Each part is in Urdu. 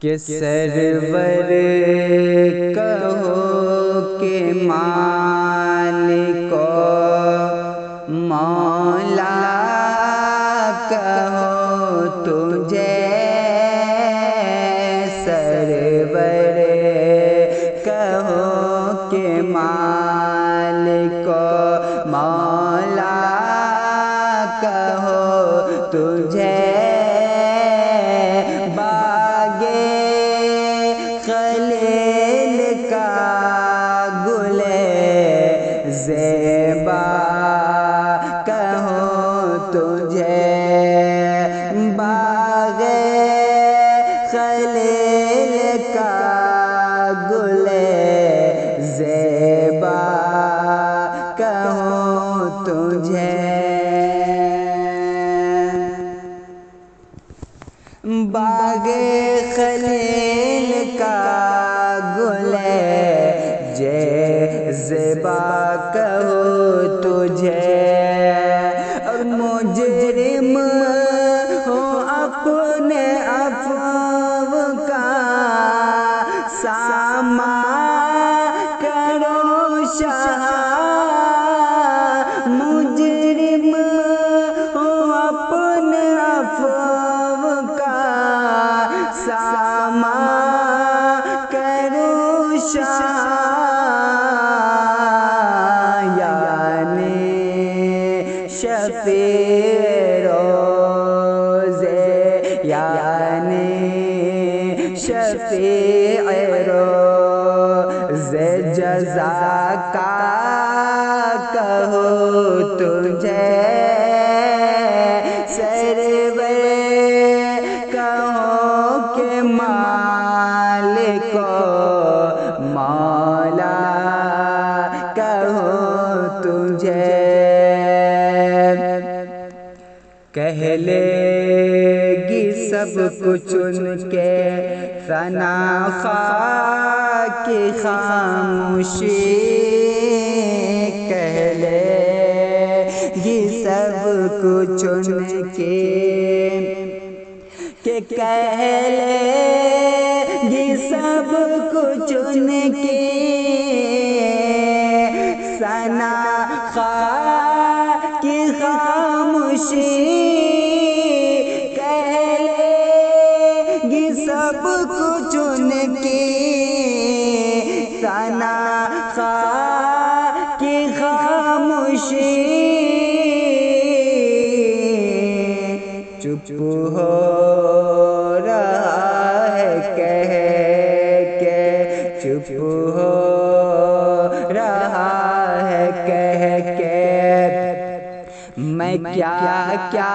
کہ سرور کہو کہ مالک و مولا کہو تجھے، سرور کہو کہ مالک و مولا کہو تجھے، خلیل کا گل زیبا کہو تجھے، باغ خلیل کا گل زیبا کہو تجھے، باغ خلیل کا گل زیبا کہو تجھے، اور مجرم ہو اپنے عفو کا ساماں کرو شاہ، مجرم ہو اپنے عفو کا ساماں کرو شاہ، یعنی شفیع روز، یعنی شفیع روز جزا کا کہو تجھے، سرور کہو کہ مالک و مولا کہو تجھے، کہہ لے گی سب کچھ ان کے ثنا خاک کی خاموشی، کہہ لے گی سب کچھ ان کی، کہ کہہ لے گی سب کچھ ان کی ثنا خاک کی خاموشی، کہہ لے گی سب کچھ ان کی ثنا خاک کی خاموشی، چپ ہو رہا ہے کہہ کے، چپ ہو رہا ہے کہہ کے، میں کیا کیا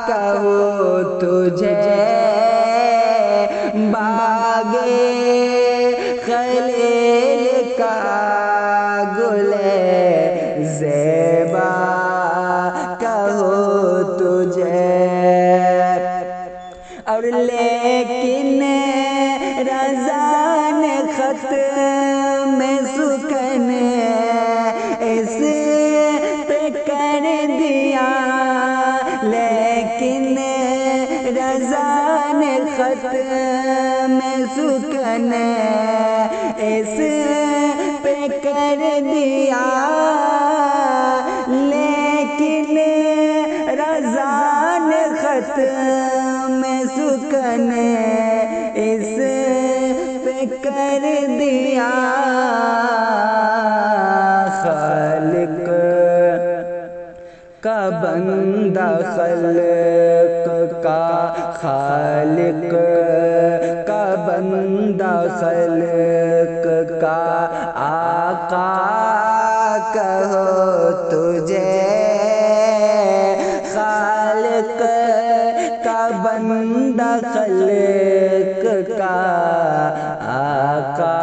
کہوں تجھے، باغ خلیل کا گل زیبا کہو تجھے، اور لیکن رضا نے خط میں سکن اس پہ کر دیا، لیکن رضا نے خط میں سکن اس پہ کر دیا، لیکن رضا نے خط میں سکن اس پہ کر دیا، خالق کا بندہ خلق کا، خالق کا بندہ خلق کا آقا کہو تجھے، خالق کا بندہ خلق کا آقا